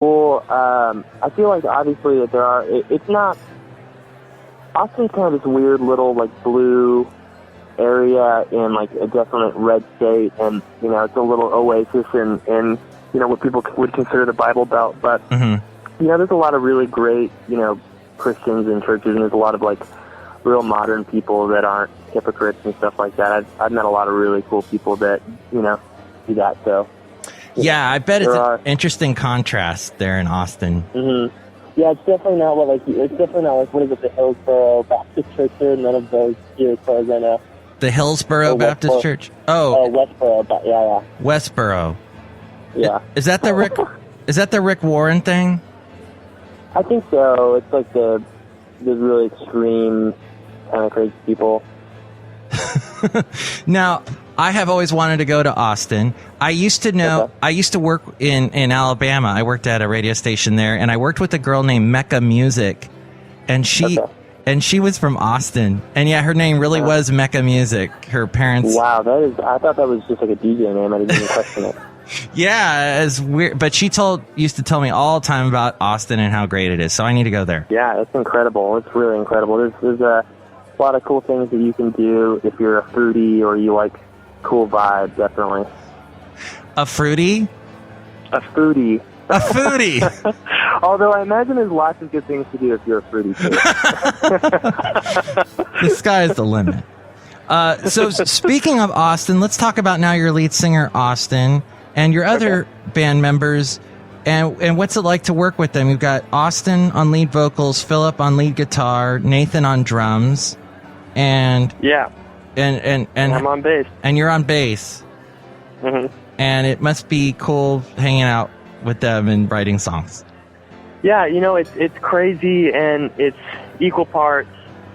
Well, I feel like obviously that there are. It's not. Austin's kind of this weird little like blue area in like a definite red state, and you know it's a little oasis in you know what people would consider the Bible Belt. But you know there's a lot of really great Christians in churches, and there's a lot of like real modern people that aren't hypocrites and stuff like that. I've met a lot of really cool people that do that. So. Yeah, I bet it's an interesting contrast there in Austin. Yeah, it's definitely not what what is it, the Hillsboro Baptist Church here? None of those here, as far as I know. The Hillsboro Baptist Church? Oh, Westboro. Yeah. Westboro. Yeah. Is that the Rick? Is that the Rick Warren thing? I think so. It's like the really extreme kind of crazy people. Now, I have always wanted to go to Austin. I used to know. Okay. I used to work in Alabama. I worked at a radio station there, and I worked with a girl named Mecca Music, and she was from Austin. And yeah, her name really was Mecca Music. Her parents. Wow, I thought that was just like a DJ name. I didn't even question it. Yeah, it's weird. But she used to tell me all the time about Austin and how great it is. So I need to go there. Yeah, it's incredible. It's really incredible. There's a lot of cool things that you can do if you're a foodie or you like cool vibes, definitely. A fruity? A foodie. A foodie. Although I imagine there's lots of good things to do if you're a foodie, too. The sky's the limit. So speaking of Austin, let's talk about now your lead singer, Austin, and your other band members, and what's it like to work with them? You've got Austin on lead vocals, Philip on lead guitar, Nathan on drums, and... Yeah. And I'm on bass. And you're on bass. And it must be cool hanging out with them and writing songs. Yeah, it's crazy, and it's equal parts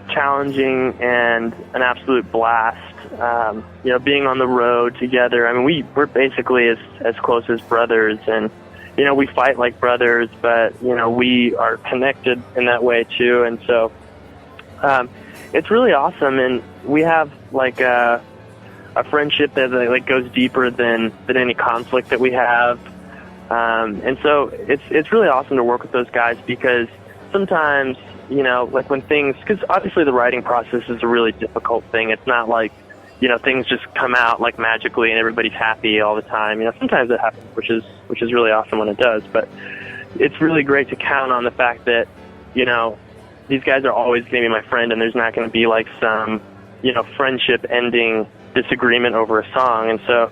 challenging and an absolute blast. Being on the road together. I mean, we're basically as close as brothers, and we fight like brothers, but we are connected in that way too. And so it's really awesome, and we have like a friendship that like goes deeper than any conflict that we have. And so it's really awesome to work with those guys, because sometimes, like when things, because obviously the writing process is a really difficult thing. It's not like, things just come out like magically and everybody's happy all the time. Sometimes it happens, which is really awesome when it does. But it's really great to count on the fact that, these guys are always going to be my friend, and there's not going to be like some, friendship ending disagreement over a song. And so,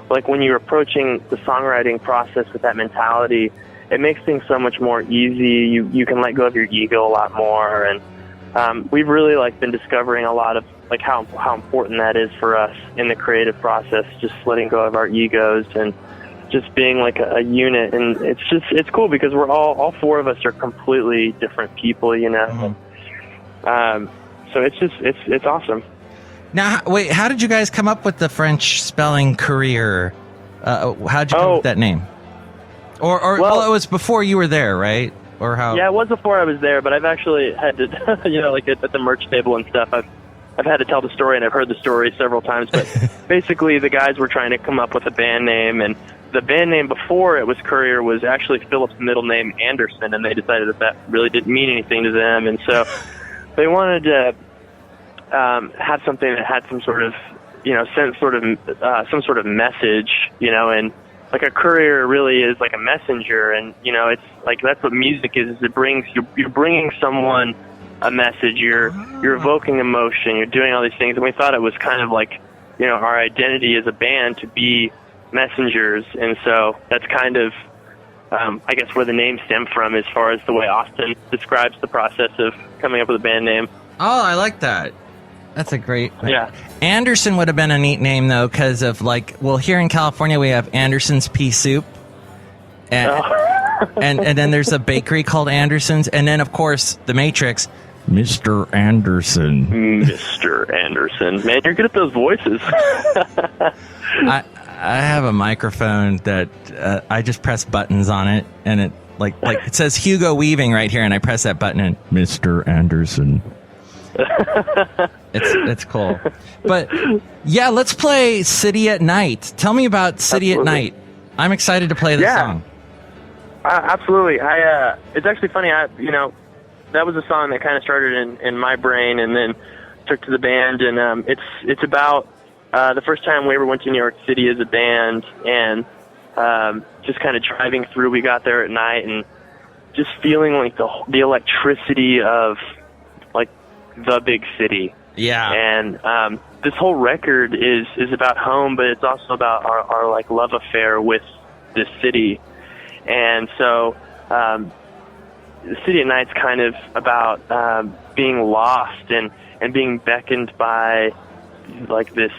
like, when you're approaching the songwriting process with that mentality, it makes things so much more easy. You can let go of your ego a lot more. And we've really like been discovering a lot of like how important that is for us in the creative process, just letting go of our egos and just being like a unit. And it's cool because we're all four of us are completely different people, so it's awesome. Now, wait, how did you guys come up with the French spelling COURRIER? How'd you come up with that name? Well, it was before you were there, right? Or how? Yeah, it was before I was there, but I've actually had to, like at the merch table and stuff, I've had to tell the story, and I've heard the story several times. But basically, the guys were trying to come up with a band name, and the band name before it was COURRIER was actually Philip's middle name, Anderson, and they decided that really didn't mean anything to them, and so they wanted to have something that had some sort of, some sort of message, and like a courier really is like a messenger, and it's like that's what music is. It brings you're bringing someone a message. You're evoking emotion. You're doing all these things, and we thought it was kind of like our identity as a band to be messengers, and so that's kind of I guess where the name stemmed from, as far as the way Austin describes the process of coming up with a band name. Oh, I like that. That's a great... Yeah. Anderson would have been a neat name, though, because of, like... Well, here in California, we have Anderson's Pea Soup. And, and then there's a bakery called Anderson's. And then, of course, The Matrix, Mr. Anderson. Mr. Anderson. Man, you're good at those voices. I have a microphone that I just press buttons on it, and it like it says Hugo Weaving right here, and I press that button, and Mr. Anderson. It's cool. But yeah, let's play City at Night. Tell me about City at Night. I'm excited to play this song. Absolutely. It's actually funny. That was a song that kind of started in my brain and then took to the band. And it's about the first time we ever went to New York City as a band, and just kind of driving through. We got there at night and just feeling like the electricity of like the big city. Yeah. And this whole record is about home, but it's also about our like love affair with this city. And so the City at Night's kind of about being lost and being beckoned by like this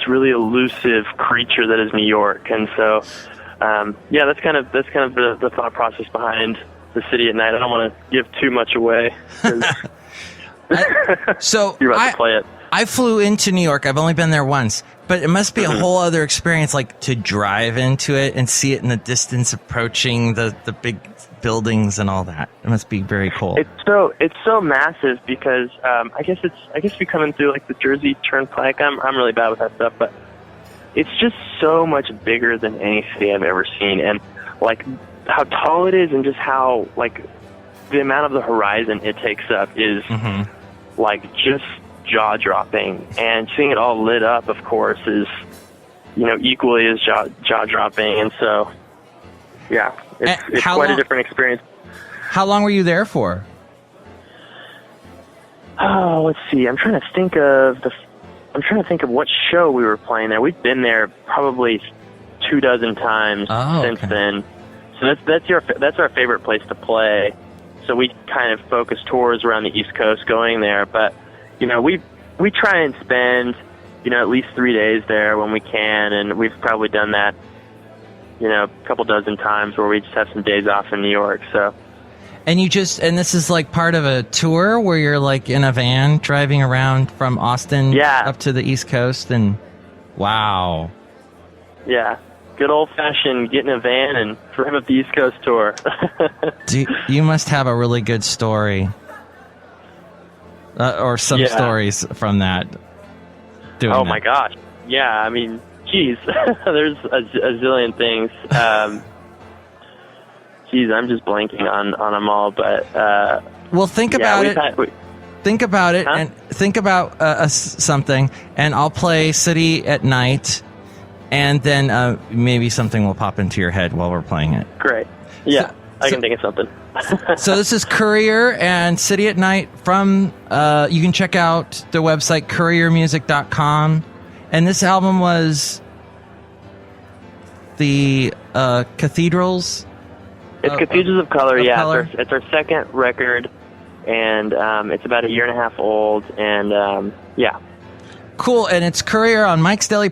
really elusive creature that is New York. And so that's kind of the thought process behind the City at Night. I don't want to give too much away. So you're about to play it. I flew into New York. I've only been there once, but it must be a whole other experience, like to drive into it and see it in the distance, approaching the big buildings and all that. It must be very cool. It's so massive because I guess you're coming through like the Jersey Turnpike. I'm really bad with that stuff, but it's just so much bigger than any city I've ever seen, and like how tall it is, and just how like the amount of the horizon it takes up is like just jaw-dropping. And seeing it all lit up, of course, is equally as jaw-dropping. And so it's quite a different experience. How long were you there for? Oh, let's see. I'm trying to think of what show we were playing there. We've been there probably 24 times since then. So that's our favorite place to play. So we kind of focus tours around the East Coast going there. But we try and spend at least 3 days there when we can, and we've probably done that a couple dozen times where we just have some days off in New York. So. And this is like part of a tour where you're like in a van driving around from Austin up to the East Coast, and wow. Yeah. Good old-fashioned get in a van and drive up the East Coast tour. You must have a really good story. Or some stories from that. My gosh. Yeah, I mean, geez. There's a zillion things. I'm just blanking on them all, but... well, think about it. Think about it, and think about something, and I'll play City at Night, and then maybe something will pop into your head while we're playing it. Great. Yeah, I can think of something. So this is Courier and City at Night from, you can check out the website courriermusic.com. And this album was the Cathedrals. It's Cathedrals of Color, Color. It's our second record, and it's about 1.5 years old, and Cool, and it's Courier on Mike's Daily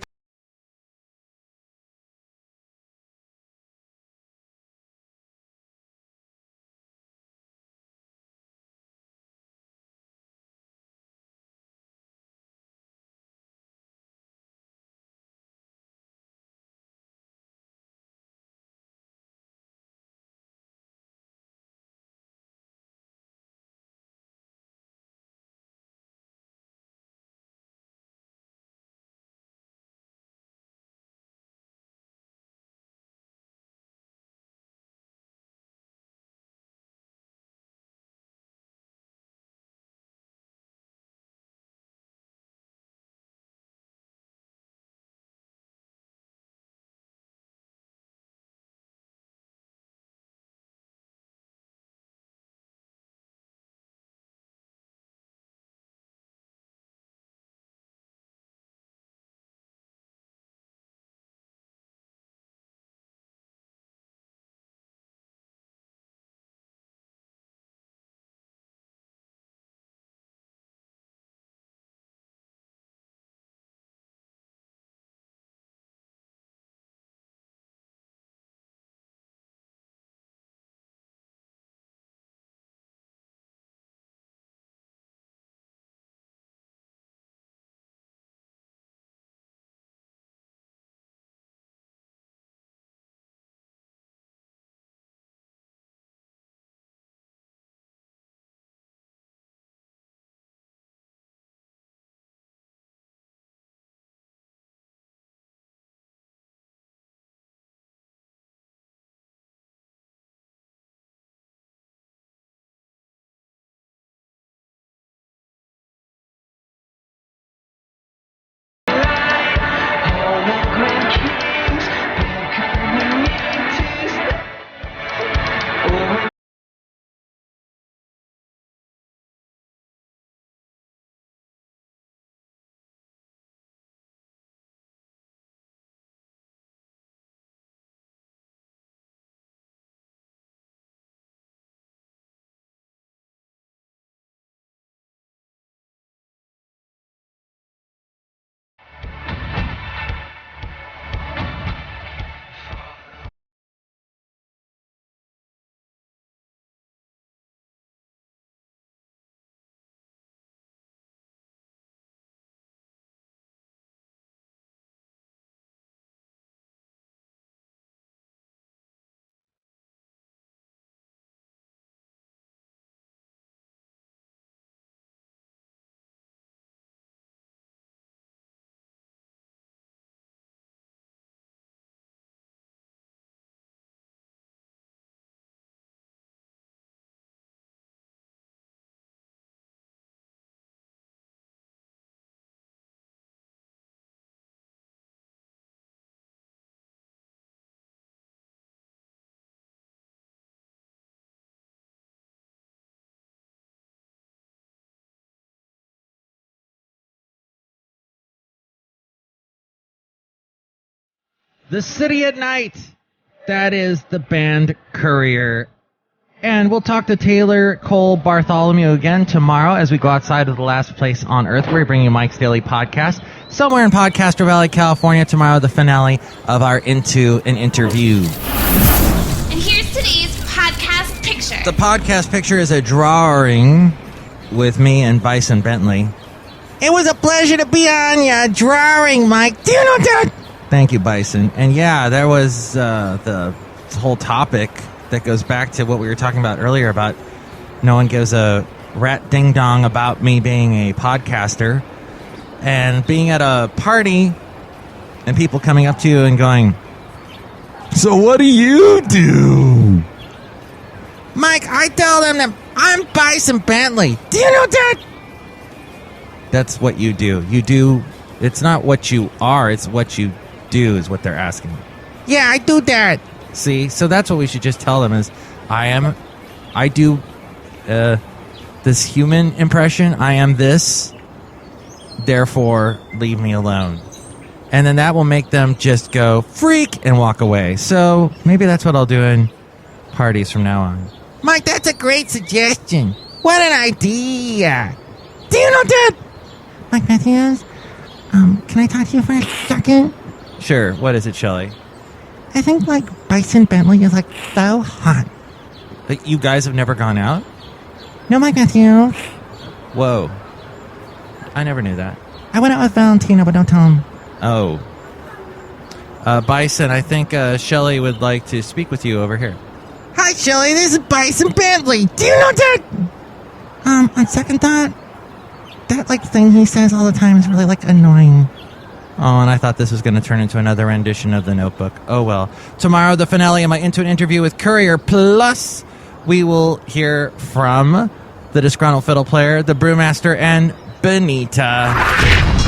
The City at Night. That is the band COURRIER. And we'll talk to Taylor Cole Bartholomew again tomorrow as we go outside of the last place on earth where we bring you Mike's Daily Podcast. Somewhere in Podcaster Valley, California, tomorrow, the finale of our Into an Interview. And here's today's podcast picture. The podcast picture is a drawing with me and Bison Bentley. It was a pleasure to be on your drawing, Mike. Do you know that? Thank you, Bison. And yeah, there was the whole topic that goes back to what we were talking about earlier about no one gives a rat ding-dong about me being a podcaster and being at a party and people coming up to you and going, so what do you do? Mike, I tell them that I'm Bison Bentley. Do you know that? That's what you do. You do. It's not what you are. It's what you do is what they're asking. Yeah, I do that. See? So that's what we should just tell them is I do this human impression. I am this. Therefore, leave me alone. And then that will make them just go freak and walk away. So maybe that's what I'll do in parties from now on. Mike, that's a great suggestion. What an idea. Do you know that? Mike Matthews, can I talk to you for a second? Sure. What is it, Chely? I think, Bison Bentley is, so hot. You guys have never gone out? No, Mike Matthews. Whoa. I never knew that. I went out with Valentino, but don't tell him. Oh. Bison, I think Chely would like to speak with you over here. Hi, Chely. This is Bison Bentley. Do you know that? On second thought, that, thing he says all the time is really, annoying. Oh, and I thought this was going to turn into another rendition of The Notebook. Oh, well. Tomorrow, the finale of my Into an Interview with COURRIER. Plus, we will hear from the disgruntled fiddle player, the brewmaster, and Benita.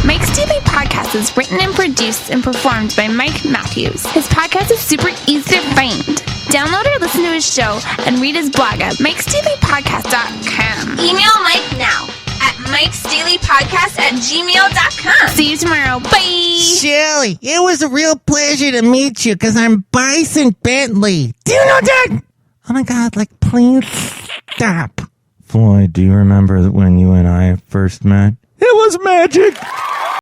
Mike's Daily Podcast is written and produced and performed by Mike Matthews. His podcast is super easy to find. Download or listen to his show and read his blog at MIKEs-DAILY-PODCAST.com. Email Mike now at MIKES-DAILY-PODCAST@gmail.com. See you tomorrow. Bye. Chely, it was a real pleasure to meet you because I'm Bison Bentley. Do you know that? Oh my God, please stop. Floyd, do you remember when you and I first met? It was magic.